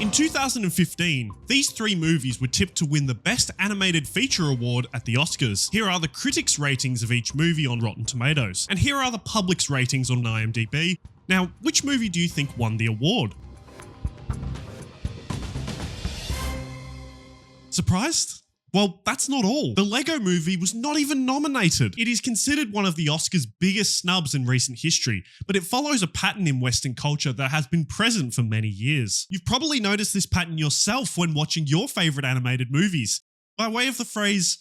In 2015, these three movies were tipped to win the Best Animated Feature Award at the Oscars. Here are the critics' ratings of each movie on Rotten Tomatoes, and here are the public's ratings on IMDb. Now, which movie do you think won the award? Surprised? Well, that's not all. The Lego Movie was not even nominated. It is considered one of the Oscars' biggest snubs in recent history, but it follows a pattern in Western culture that has been present for many years. You've probably noticed this pattern yourself when watching your favourite animated movies. By way of the phrase,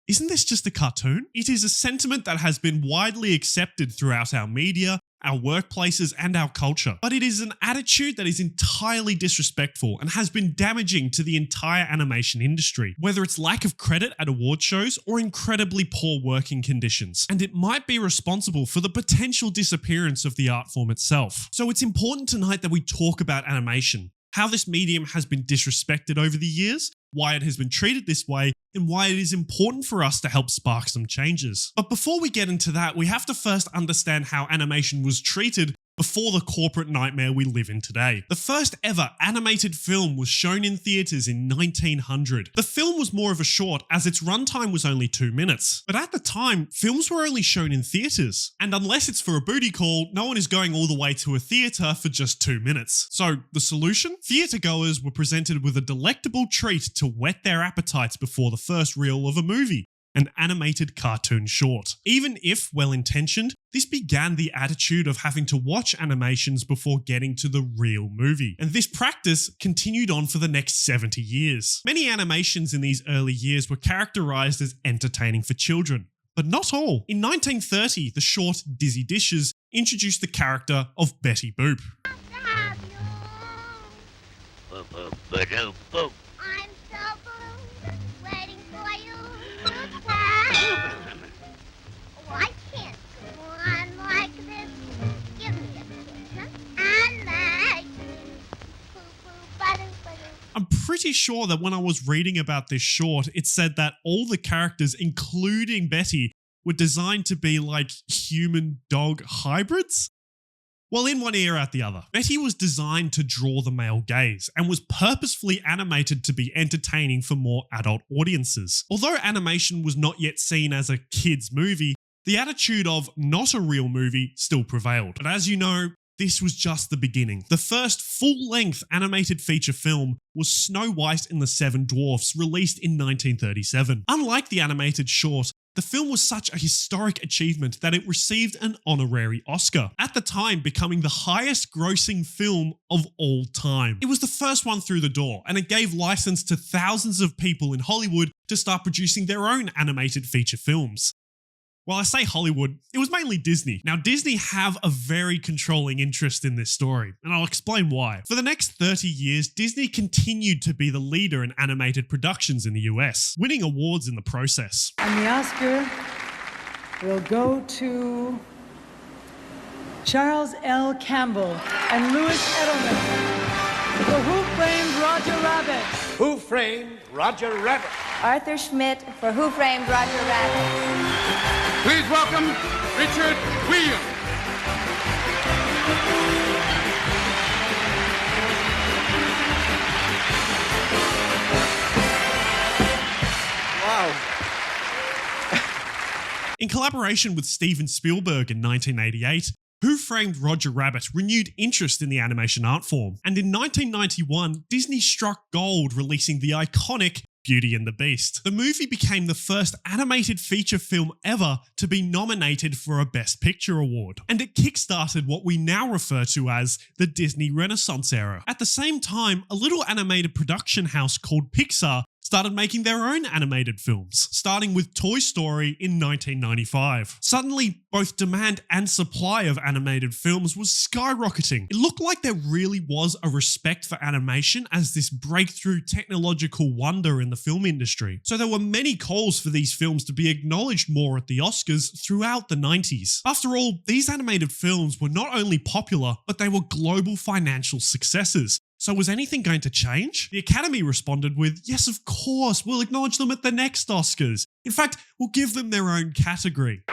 "Isn't this just a cartoon?" It is a sentiment that has been widely accepted throughout our media, our workplaces, and our culture. But it is an attitude that is entirely disrespectful and has been damaging to the entire animation industry, whether it's lack of credit at award shows or incredibly poor working conditions. And it might be responsible for the potential disappearance of the art form itself. So it's important tonight that we talk about animation, how this medium has been disrespected over the years, why it has been treated this way, and why it is important for us to help spark some changes. But before we get into that, we have to first understand how animation was treated before the corporate nightmare we live in today. The first ever animated film was shown in theatres in 1900. The film was more of a short as its runtime was only 2 minutes. But at the time, films were only shown in theatres. And unless it's for a booty call, no one is going all the way to a theatre for just 2 minutes. So the solution? Theatre goers were presented with a delectable treat to whet their appetites before the first reel of a movie. An animated cartoon short. Even if well-intentioned, this began the attitude of having to watch animations before getting to the real movie. And this practice continued on for the next 70 years. Many animations in these early years were characterized as entertaining for children, but not all. In 1930, the short Dizzy Dishes introduced the character of Betty Boop. I'm so blue, waiting for you. Oh, I can't go on like this. Give me a kiss and make me poo-poo-ba-doo-ba-doo. I'm pretty sure that when I was reading about this short, it said that all the characters, including Betty, were designed to be like human-dog hybrids? Well, in one ear, out the other. Betty was designed to draw the male gaze and was purposefully animated to be entertaining for more adult audiences. Although animation was not yet seen as a kid's movie, the attitude of not a real movie still prevailed. But as you know, this was just the beginning. The first full-length animated feature film was Snow White and the Seven Dwarfs, released in 1937. Unlike the animated short, the film was such a historic achievement that it received an honorary Oscar, at the time becoming the highest grossing film of all time. It was the first one through the door, and it gave license to thousands of people in Hollywood to start producing their own animated feature films. Well, I say Hollywood, it was mainly Disney. Now, Disney have a very controlling interest in this story, and I'll explain why. For the next 30 years, Disney continued to be the leader in animated productions in the US, winning awards in the process. And the Oscar will go to Charles L. Campbell and Louis Edelman for Who Framed Roger Rabbit? Who Framed Roger Rabbit? Arthur Schmidt for Who Framed Roger Rabbit? Please welcome Richard Williams. Wow. In collaboration with Steven Spielberg in 1988, Who Framed Roger Rabbit renewed interest in the animation art form, and in 1991, Disney struck gold releasing the iconic Beauty and the Beast. The movie became the first animated feature film ever to be nominated for a Best Picture award, and it kickstarted what we now refer to as the Disney Renaissance era. At the same time, a little animated production house called Pixar started making their own animated films, starting with Toy Story in 1995. Suddenly, both demand and supply of animated films was skyrocketing. It looked like there really was a respect for animation as this breakthrough technological wonder in the film industry. So there were many calls for these films to be acknowledged more at the Oscars throughout the 90s. After all, these animated films were not only popular, but they were global financial successes. So was anything going to change? The Academy responded with, yes, of course, we'll acknowledge them at the next Oscars. In fact, we'll give them their own category.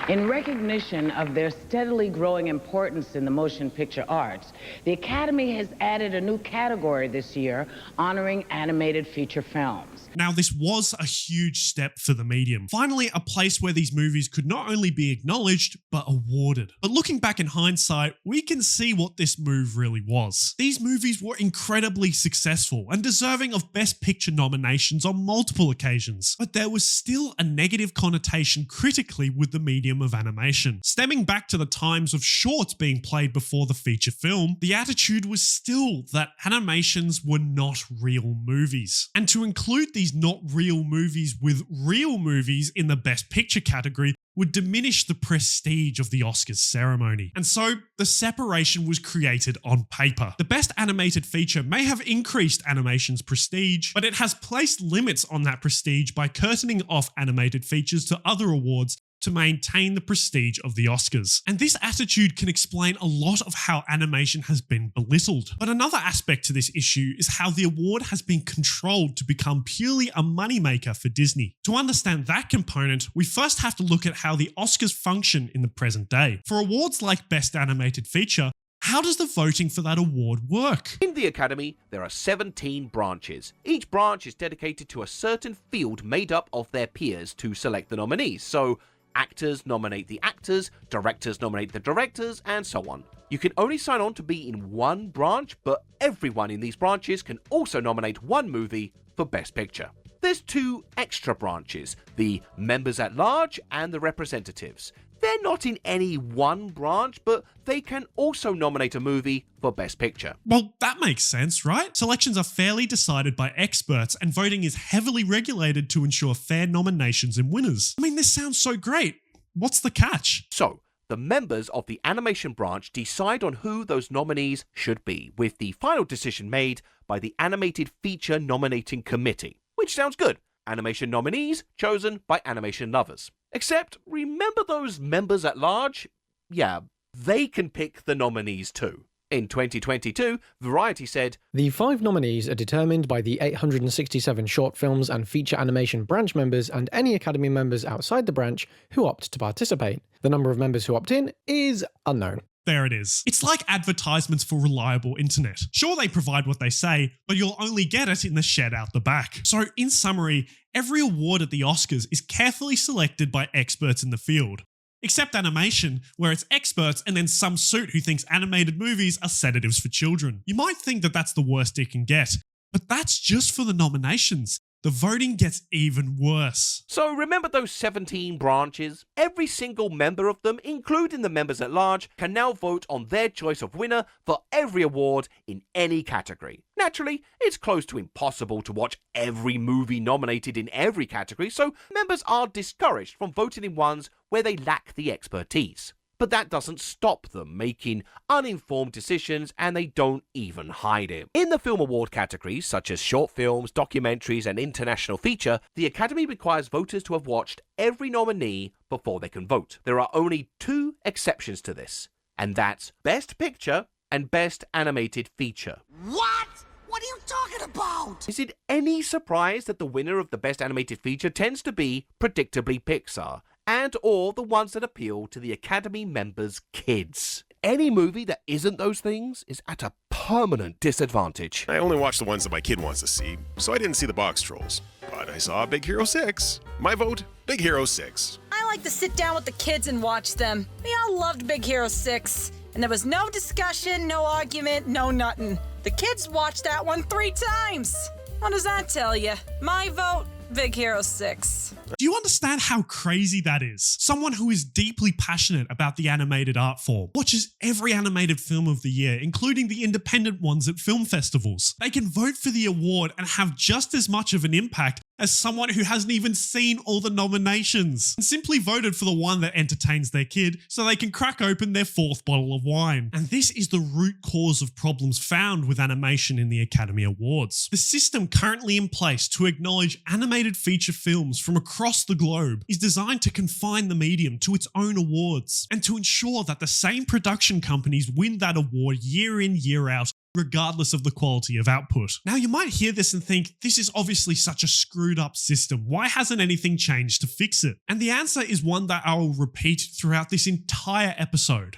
In recognition of their steadily growing importance in the motion picture arts, the Academy has added a new category this year honoring animated feature films. Now, this was a huge step for the medium. Finally, a place where these movies could not only be acknowledged, but awarded. But looking back in hindsight, we can see what this move really was. These movies were incredibly successful and deserving of Best Picture nominations on multiple occasions, but there was still a negative connotation critically with the medium of animation. Stemming back to the times of shorts being played before the feature film, the attitude was still that animations were not real movies. And to include these not real movies with real movies in the Best Picture category would diminish the prestige of the Oscars ceremony. And so the separation was created on paper. The Best Animated Feature may have increased animation's prestige, but it has placed limits on that prestige by curtaining off animated features to other awards to maintain the prestige of the Oscars. And this attitude can explain a lot of how animation has been belittled. But another aspect to this issue is how the award has been controlled to become purely a moneymaker for Disney. To understand that component, we first have to look at how the Oscars function in the present day. For awards like Best Animated Feature, how does the voting for that award work? In the Academy, there are 17 branches. Each branch is dedicated to a certain field made up of their peers to select the nominees. So, actors nominate the actors, directors nominate the directors, and so on. You can only sign on to be in one branch, but everyone in these branches can also nominate one movie for Best Picture. There's two extra branches, the members at large and the representatives. They're not in any one branch, but they can also nominate a movie for Best Picture. Well, that makes sense, right? Selections are fairly decided by experts, and voting is heavily regulated to ensure fair nominations and winners. I mean, this sounds so great. What's the catch? So, the members of the animation branch decide on who those nominees should be, with the final decision made by the Animated Feature Nominating Committee. Which sounds good. Animation nominees chosen by animation lovers. Except, remember those members at large? Yeah, they can pick the nominees too. In 2022, Variety said, "The 5 nominees are determined by the 867 short films and feature animation branch members and any Academy members outside the branch who opt to participate. The number of members who opt in is unknown." There it is. It's like advertisements for reliable internet. Sure, they provide what they say, but you'll only get it in the shed out the back. So, in summary, every award at the Oscars is carefully selected by experts in the field. Except animation, where it's experts and then some suit who thinks animated movies are sedatives for children. You might think that that's the worst it can get, but that's just for the nominations. The voting gets even worse. So remember those 17 branches? Every single member of them, including the members at large, can now vote on their choice of winner for every award in any category. Naturally, it's close to impossible to watch every movie nominated in every category, so members are discouraged from voting in ones where they lack the expertise. But that doesn't stop them making uninformed decisions, and they don't even hide it. In the film award categories, such as short films, documentaries, and international feature, the Academy requires voters to have watched every nominee before they can vote. There are only 2 exceptions to this, and that's Best Picture and Best Animated Feature. What? What are you talking about? Is it any surprise that the winner of the Best Animated Feature tends to be, predictably, Pixar, and or the ones that appeal to the Academy members' kids? Any movie that isn't those things is at a permanent disadvantage. I only watch the ones that my kid wants to see, so I didn't see the box trolls. But I saw Big Hero 6. My vote, Big Hero 6. I like to sit down with the kids and watch them. We all loved Big Hero 6. And there was no discussion, no argument, no nothing. The kids watched that one 3 times. What does that tell you? My vote, Big Hero 6. Do you understand how crazy that is? Someone who is deeply passionate about the animated art form watches every animated film of the year, including the independent ones at film festivals. They can vote for the award and have just as much of an impact as someone who hasn't even seen all the nominations and simply voted for the one that entertains their kid so they can crack open their 4th bottle of wine. And this is the root cause of problems found with animation in the Academy Awards. The system currently in place to acknowledge animated feature films from across the globe is designed to confine the medium to its own awards and to ensure that the same production companies win that award year in, year out regardless of the quality of output. Now, you might hear this and think, this is obviously such a screwed up system. Why hasn't anything changed to fix it? And the answer is one that I will repeat throughout this entire episode.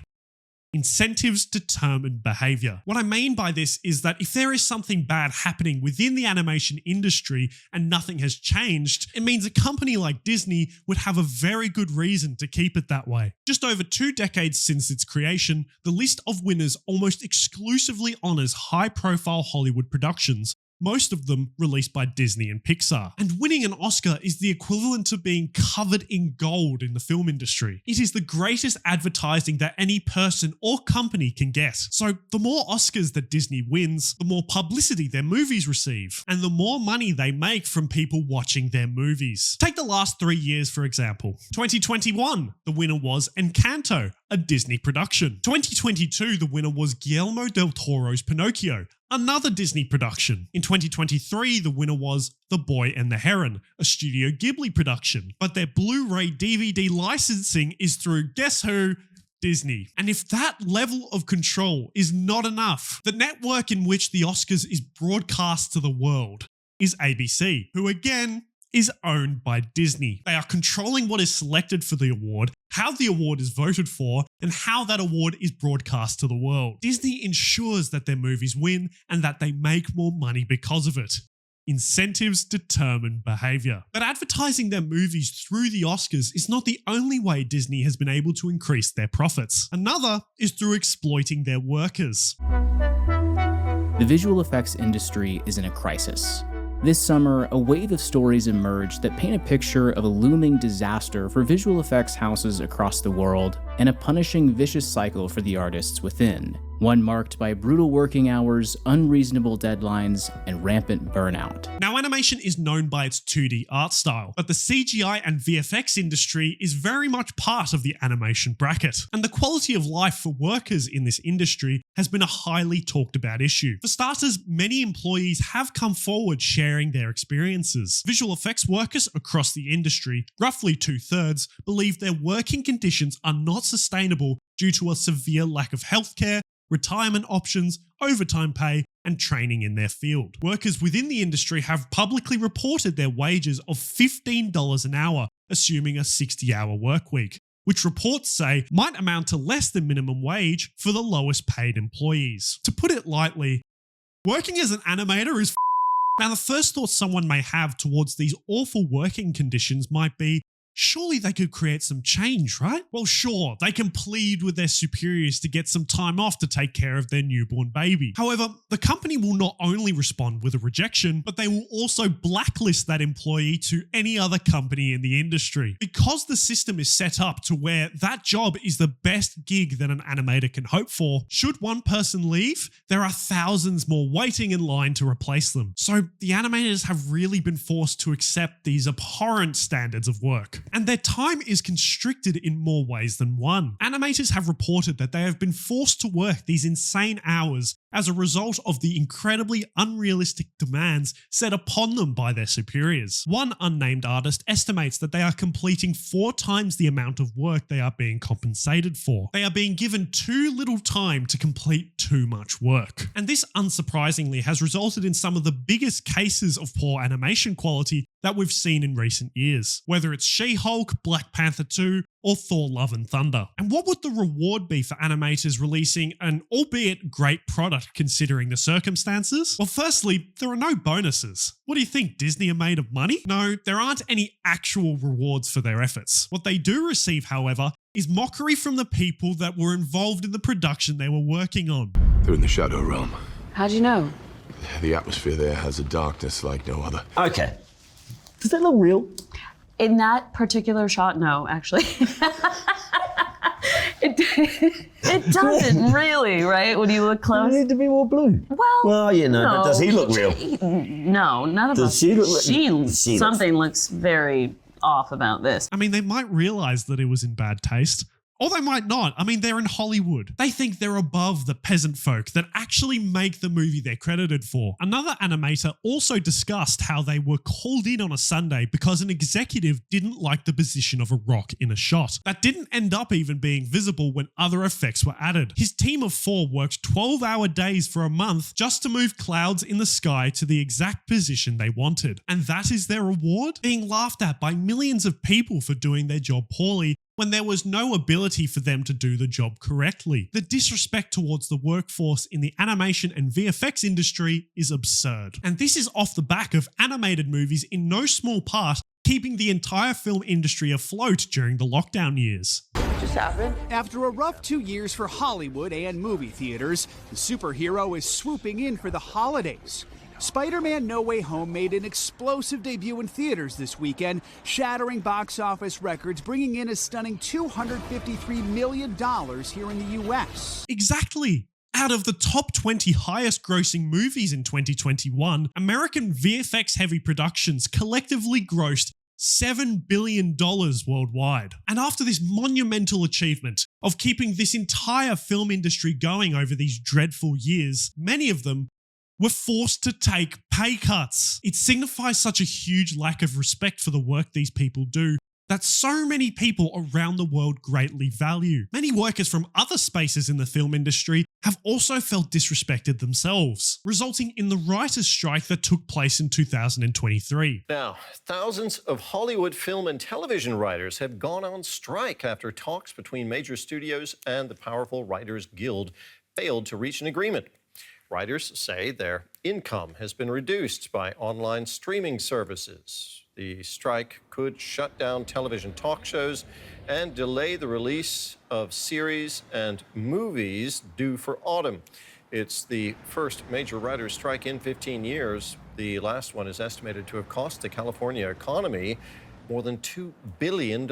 Incentives determine behavior. What I mean by this is that if there is something bad happening within the animation industry and nothing has changed, it means a company like Disney would have a very good reason to keep it that way. Just over 2 decades since its creation, the list of winners almost exclusively honors high-profile Hollywood productions, most of them released by Disney and Pixar. And winning an Oscar is the equivalent to being covered in gold in the film industry. It is the greatest advertising that any person or company can get. So the more Oscars that Disney wins, the more publicity their movies receive, and the more money they make from people watching their movies. Take the last 3 years, for example. 2021, the winner was Encanto, a Disney production. 2022, the winner was Guillermo del Toro's Pinocchio, another Disney production. In 2023, the winner was The Boy and the Heron, a Studio Ghibli production. But their Blu-ray DVD licensing is through, guess who? Disney. And if that level of control is not enough, the network in which the Oscars is broadcast to the world is ABC, who again is owned by Disney. They are controlling what is selected for the award, how the award is voted for, and how that award is broadcast to the world. Disney ensures that their movies win and that they make more money because of it. Incentives determine behavior. But advertising their movies through the Oscars is not the only way Disney has been able to increase their profits. Another is through exploiting their workers. The visual effects industry is in a crisis. This summer, a wave of stories emerged that paint a picture of a looming disaster for visual effects houses across the world and a punishing, vicious cycle for the artists within, one marked by brutal working hours, unreasonable deadlines, and rampant burnout. Now, animation is known by its 2D art style, but the CGI and VFX industry is very much part of the animation bracket, and the quality of life for workers in this industry has been a highly talked about issue. For starters, many employees have come forward sharing their experiences. Visual effects workers across the industry, roughly 2/3, believe their working conditions are not sustainable due to a severe lack of healthcare, retirement options, overtime pay, and training in their field. Workers within the industry have publicly reported their wages of $15 an hour, assuming a 60-hour work week, which reports say might amount to less than minimum wage for the lowest paid employees. To put it lightly, working as an animator is Now, the first thought someone may have towards these awful working conditions might be, surely they could create some change, right? Well, sure, they can plead with their superiors to get some time off to take care of their newborn baby. However, the company will not only respond with a rejection, but they will also blacklist that employee to any other company in the industry. Because the system is set up to where that job is the best gig that an animator can hope for, should one person leave, there are thousands more waiting in line to replace them. So the animators have really been forced to accept these abhorrent standards of work. And their time is constricted in more ways than one. Animators have reported that they have been forced to work these insane hours as a result of the incredibly unrealistic demands set upon them by their superiors. One unnamed artist estimates that they are completing 4 times the amount of work they are being compensated for. They are being given too little time to complete too much work. And this, unsurprisingly, has resulted in some of the biggest cases of poor animation quality that we've seen in recent years, whether it's She-Hulk, Black Panther 2, or Thor Love and Thunder. And what would the reward be for animators releasing an albeit great product considering the circumstances? Well, firstly, there are no bonuses. What do you think, Disney are made of money? No, there aren't any actual rewards for their efforts. What they do receive, however, is mockery from the people that were involved in the production they were working on. They're in the Shadow Realm. How'd you know? The atmosphere there has a darkness like no other. Okay. Does that look real? In that particular shot, no, actually. It doesn't really, right? When you look close. You need to be more blue. Well, you know, no. but does he look real? No, none of us. Does she look Something looks very off about this. I mean, they might realize that it was in bad taste. Or they might not. I mean, they're in Hollywood. They think they're above the peasant folk that actually make the movie they're credited for. Another animator also discussed how they were called in on a Sunday because an executive didn't like the position of a rock in a shot. That didn't end up even being visible when other effects were added. His team of 4 worked 12-hour days for a month just to move clouds in the sky to the exact position they wanted. And that is their reward? Being laughed at by millions of people for doing their job poorly when there was no ability for them to do the job correctly. The disrespect towards the workforce in the animation and VFX industry is absurd. And this is off the back of animated movies in no small part keeping the entire film industry afloat during the lockdown years. Just happened. After a rough 2 years for Hollywood and movie theaters, the superhero is swooping in for the holidays. Spider-Man No Way Home made an explosive debut in theaters this weekend, shattering box office records, bringing in a stunning $253 million here in the U.S. Exactly. Out of the top 20 highest grossing movies in 2021, American VFX-heavy productions collectively grossed $7 billion worldwide. And after this monumental achievement of keeping this entire film industry going over these dreadful years, many of them were forced to take pay cuts. It signifies such a huge lack of respect for the work these people do that so many people around the world greatly value. Many workers from other spaces in the film industry have also felt disrespected themselves, resulting in the writers' strike that took place in 2023. Now, thousands of Hollywood film and television writers have gone on strike after talks between major studios and the powerful Writers Guild failed to reach an agreement. Writers say their income has been reduced by online streaming services. The strike could shut down television talk shows and delay the release of series and movies due for autumn. It's the first major writers' strike in 15 years. The last one is estimated to have cost the California economy more than $2 billion.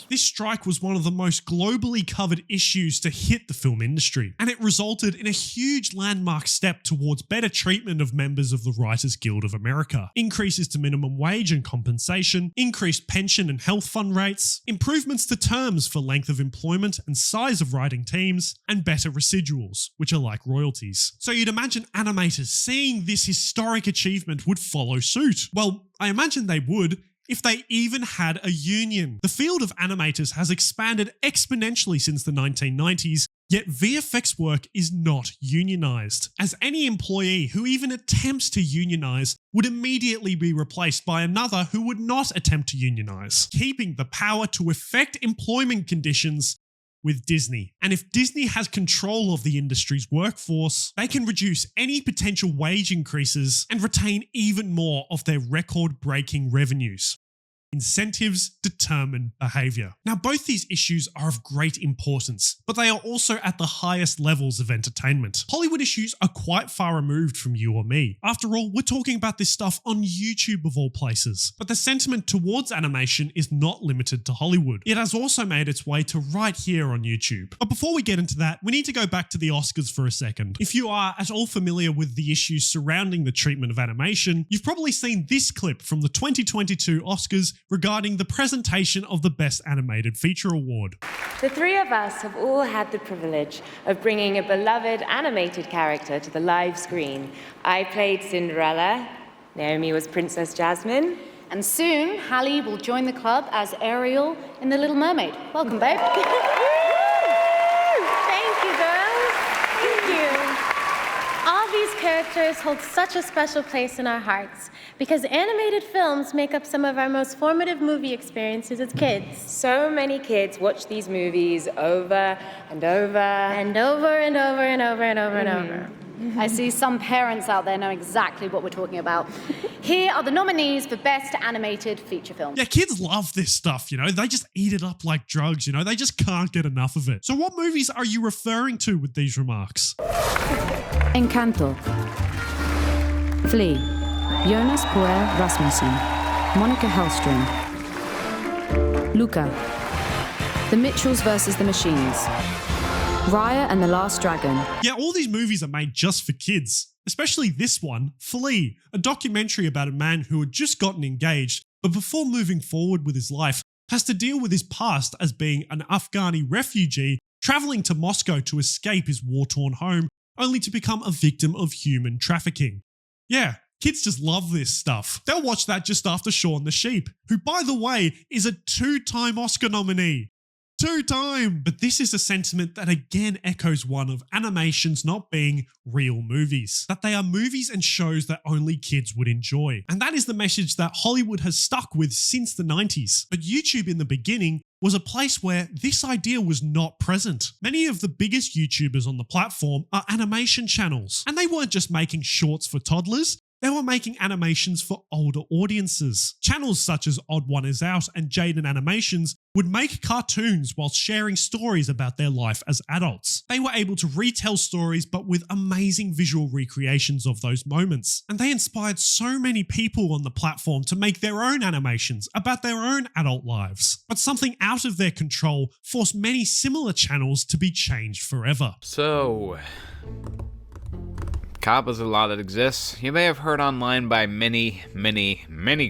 This strike was one of the most globally covered issues to hit the film industry, and it resulted in a huge landmark step towards better treatment of members of the Writers Guild of America, increases to minimum wage and compensation, increased pension and health fund rates, improvements to terms for length of employment and size of writing teams, and better residuals, which are like royalties. So you'd imagine animators seeing this historic achievement would follow suit. Well, I imagine they would, if they even had a union. The field of animators has expanded exponentially since the 1990s, yet VFX work is not unionized, as any employee who even attempts to unionize would immediately be replaced by another who would not attempt to unionize, keeping the power to affect employment conditions with Disney. And if Disney has control of the industry's workforce, they can reduce any potential wage increases and retain even more of their record-breaking revenues. Incentives determine behavior. Now, both these issues are of great importance, but they are also at the highest levels of entertainment. Hollywood issues are quite far removed from you or me. After all, we're talking about this stuff on YouTube of all places. But the sentiment towards animation is not limited to Hollywood. It has also made its way to right here on YouTube. But before we get into that, we need to go back to the Oscars for a second. If you are at all familiar with the issues surrounding the treatment of animation, you've probably seen this clip from the 2022 Oscars regarding the presentation of the Best Animated Feature Award. The three of us have all had the privilege of bringing a beloved animated character to the live screen. I played Cinderella, Naomi was Princess Jasmine, and soon Hallie will join the club as Ariel in The Little Mermaid. Welcome, babe. Thank you, girls. Thank you. All these characters hold such a special place in our hearts because animated films make up some of our most formative movie experiences as kids. So many kids watch these movies over and over and over and over and over and over and over. I see some parents out there know exactly what we're talking about. Here are the nominees for Best Animated Feature Film. Yeah, kids love this stuff, they just eat it up like drugs, they just can't get enough of it. So what movies are you referring to with these remarks? Encanto, Flea, Jonas Poer Rasmussen, Monica Hellstrom, Luca, The Mitchells vs. the Machines, Raya and the Last Dragon. Yeah, all these movies are made just for kids, especially this one, Flea, a documentary about a man who had just gotten engaged, but before moving forward with his life, has to deal with his past as being an Afghani refugee traveling to Moscow to escape his war-torn home, only to become a victim of human trafficking. Yeah, kids just love this stuff. They'll watch that just after Shaun the Sheep, who, by the way, is a 2-time Oscar nominee. 2-time! But this is a sentiment that again echoes one of animations not being real movies. That they are movies and shows that only kids would enjoy. And that is the message that Hollywood has stuck with since the 90s. But YouTube in the beginning was a place where this idea was not present. Many of the biggest YouTubers on the platform are animation channels. And they weren't just making shorts for toddlers, they were making animations for older audiences. Channels such as Odd One Is Out and Jaden Animations would make cartoons while sharing stories about their life as adults. They were able to retell stories but with amazing visual recreations of those moments. And they inspired so many people on the platform to make their own animations about their own adult lives. But something out of their control forced many similar channels to be changed forever. So, COPPA is a law that exists. You may have heard online by many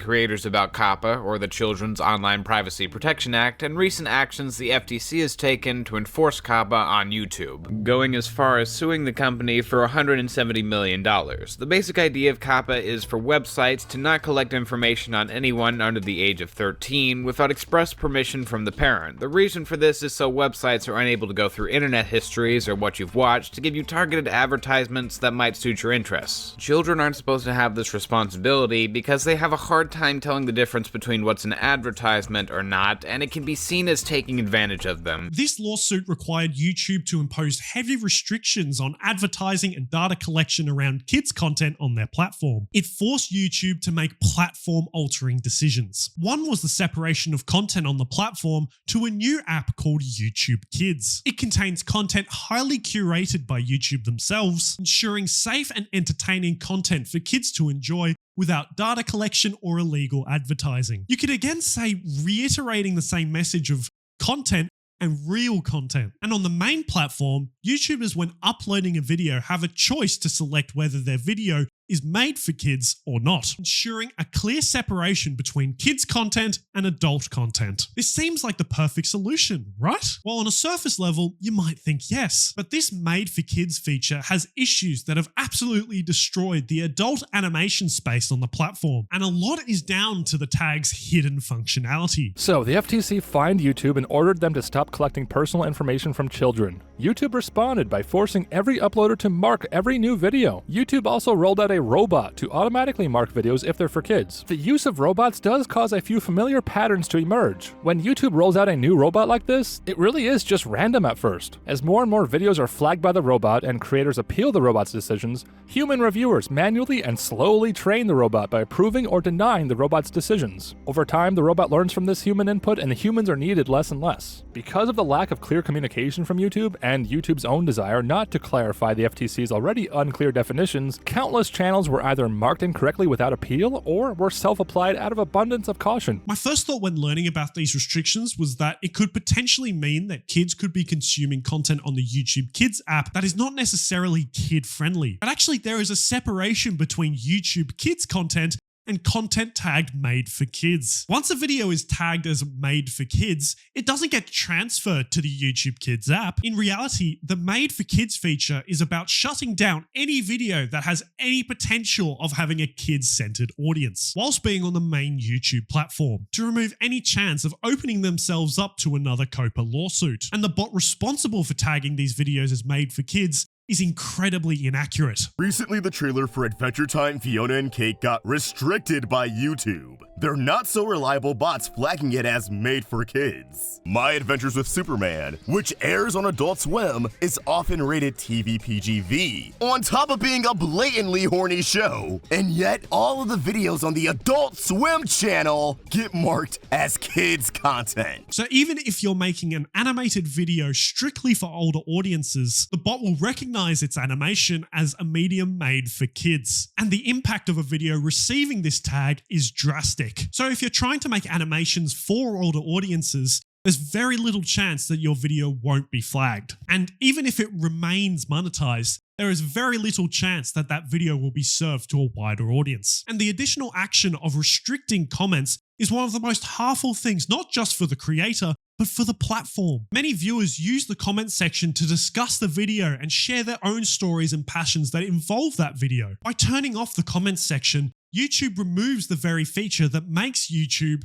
creators about COPPA, or the Children's Online Privacy Protection Act, and recent actions the FTC has taken to enforce COPPA on YouTube, going as far as suing the company for $170 million. The basic idea of COPPA is for websites to not collect information on anyone under the age of 13 without express permission from the parent. The reason for this is so websites are unable to go through internet histories or what you've watched to give you targeted advertisements that might suit your interests. Children aren't supposed to have this responsibility because they have a hard time telling the difference between what's an advertisement or not, and it can be seen as taking advantage of them. This lawsuit required YouTube to impose heavy restrictions on advertising and data collection around kids' content on their platform. It forced YouTube to make platform-altering decisions. One was the separation of content on the platform to a new app called YouTube Kids. It contains content highly curated by YouTube themselves, ensuring safe and entertaining content for kids to enjoy without data collection or illegal advertising. You could again say reiterating the same message of content and real content. And on the main platform, YouTubers, when uploading a video, have a choice to select whether their video is made for kids or not, ensuring a clear separation between kids' content and adult content. This seems like the perfect solution, right? Well, on a surface level, you might think yes, but this Made for Kids feature has issues that have absolutely destroyed the adult animation space on the platform, and a lot is down to the tag's hidden functionality. So, the FTC fined YouTube and ordered them to stop collecting personal information from children. YouTube responded by forcing every uploader to mark every new video. YouTube also rolled out a robot to automatically mark videos if they're for kids. The use of robots does cause a few familiar patterns to emerge. When YouTube rolls out a new robot like this, it really is just random at first. As more and more videos are flagged by the robot and creators appeal the robot's decisions, human reviewers manually and slowly train the robot by approving or denying the robot's decisions. Over time, the robot learns from this human input and the humans are needed less and less. Because of the lack of clear communication from YouTube and YouTube's own desire not to clarify the FTC's already unclear definitions, countless channels were either marked incorrectly without appeal or were self-applied out of abundance of caution. My first thought when learning about these restrictions was that it could potentially mean that kids could be consuming content on the YouTube Kids app that is not necessarily kid-friendly. But actually, there is a separation between YouTube Kids content and content tagged Made for Kids. Once a video is tagged as Made for Kids, it doesn't get transferred to the YouTube Kids app. In reality, the Made for Kids feature is about shutting down any video that has any potential of having a kids-centered audience, whilst being on the main YouTube platform, to remove any chance of opening themselves up to another COPPA lawsuit. And the bot responsible for tagging these videos as Made for Kids is incredibly inaccurate. Recently, the trailer for Adventure Time Fiona and Cake got restricted by YouTube. They're not so reliable bots flagging it as made for kids. My Adventures with Superman, which airs on Adult Swim, is often rated TV PG-V, on top of being a blatantly horny show. And yet, all of the videos on the Adult Swim channel get marked as kids content. So even if you're making an animated video strictly for older audiences, the bot will recognize its animation as a medium made for kids. And the impact of a video receiving this tag is drastic. So if you're trying to make animations for older audiences, there's very little chance that your video won't be flagged. And even if it remains monetized, there is very little chance that that video will be served to a wider audience. And the additional action of restricting comments is one of the most harmful things, not just for the creator, but for the platform. Many viewers use the comment section to discuss the video and share their own stories and passions that involve that video. By turning off the comments section, YouTube removes the very feature that makes YouTube,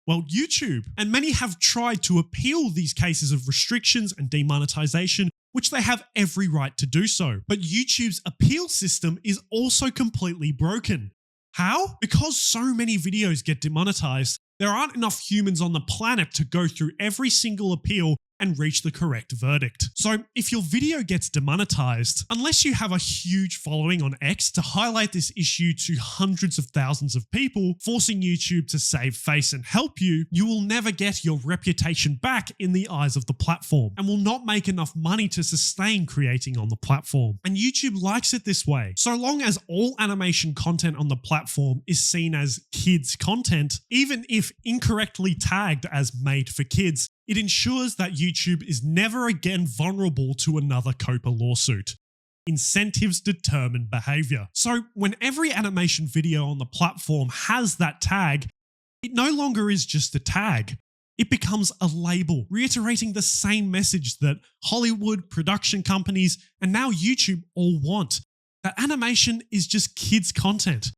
well, YouTube. And many have tried to appeal these cases of restrictions and demonetization, which they have every right to do so. But YouTube's appeal system is also completely broken. How? Because so many videos get demonetized, there aren't enough humans on the planet to go through every single appeal and reach the correct verdict. So if your video gets demonetized, unless you have a huge following on X to highlight this issue to hundreds of thousands of people, forcing YouTube to save face and help you, you will never get your reputation back in the eyes of the platform and will not make enough money to sustain creating on the platform. And YouTube likes it this way. So long as all animation content on the platform is seen as kids content, even if incorrectly tagged as made for kids, it ensures that YouTube is never again vulnerable to another COPA lawsuit. Incentives determine behavior. So when every animation video on the platform has that tag, it no longer is just a tag. It becomes a label, reiterating the same message that Hollywood, production companies, and now YouTube all want, that animation is just kids' content.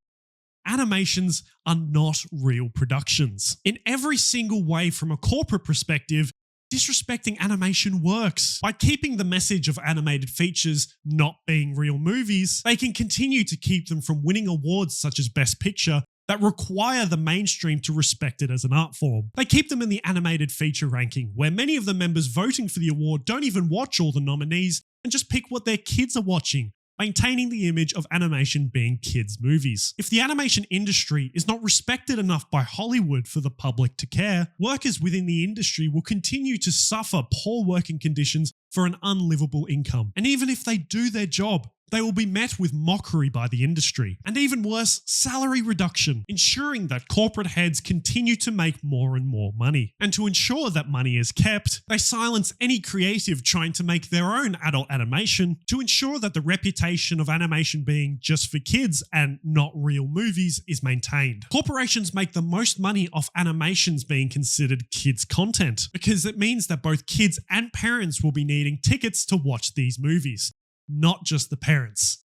Animations are not real productions. In every single way from a corporate perspective, disrespecting animation works. By keeping the message of animated features not being real movies, they can continue to keep them from winning awards such as Best Picture that require the mainstream to respect it as an art form. They keep them in the animated feature ranking, where many of the members voting for the award don't even watch all the nominees and just pick what their kids are watching, maintaining the image of animation being kids' movies. If the animation industry is not respected enough by Hollywood for the public to care, workers within the industry will continue to suffer poor working conditions for an unlivable income. And even if they do their job, they will be met with mockery by the industry, and even worse, salary reduction, ensuring that corporate heads continue to make more and more money. And to ensure that money is kept, they silence any creative trying to make their own adult animation to ensure that the reputation of animation being just for kids and not real movies is maintained. Corporations make the most money off animations being considered kids' content, because it means that both kids and parents will be needing tickets to watch these movies, not just the parents.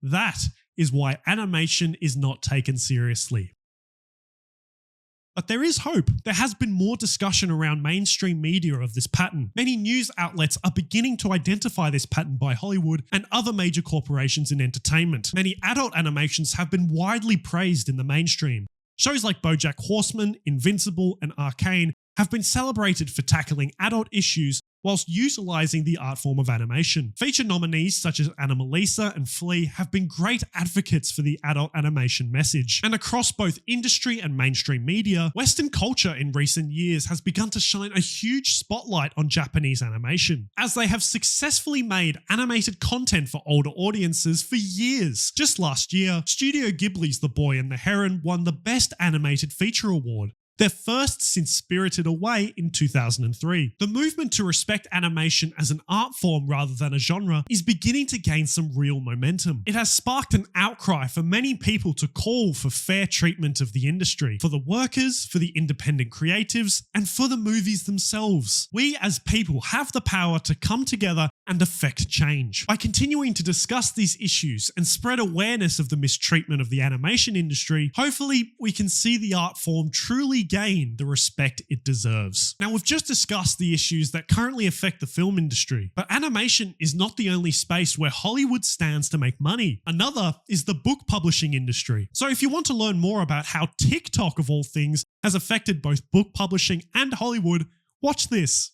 That is why animation is not taken seriously. But there is hope. There has been more discussion around mainstream media of this pattern. Many news outlets are beginning to identify this pattern by Hollywood and other major corporations in entertainment. Many adult animations have been widely praised in the mainstream. Shows like BoJack Horseman, Invincible, and Arcane have been celebrated for tackling adult issues whilst utilizing the art form of animation. Feature nominees such as Anomalisa and Flea have been great advocates for the adult animation message. And across both industry and mainstream media, Western culture in recent years has begun to shine a huge spotlight on Japanese animation, as they have successfully made animated content for older audiences for years. Just last year, Studio Ghibli's The Boy and the Heron won the Best Animated Feature Award, their first since Spirited Away in 2003. The movement to respect animation as an art form rather than a genre is beginning to gain some real momentum. It has sparked an outcry for many people to call for fair treatment of the industry, for the workers, for the independent creatives, and for the movies themselves. We as people have the power to come together and affect change. By continuing to discuss these issues and spread awareness of the mistreatment of the animation industry, hopefully we can see the art form truly gain the respect it deserves. Now, we've just discussed the issues that currently affect the film industry, but animation is not the only space where Hollywood stands to make money. Another is the book publishing industry. So if you want to learn more about how TikTok, of all things, has affected both book publishing and Hollywood, watch this.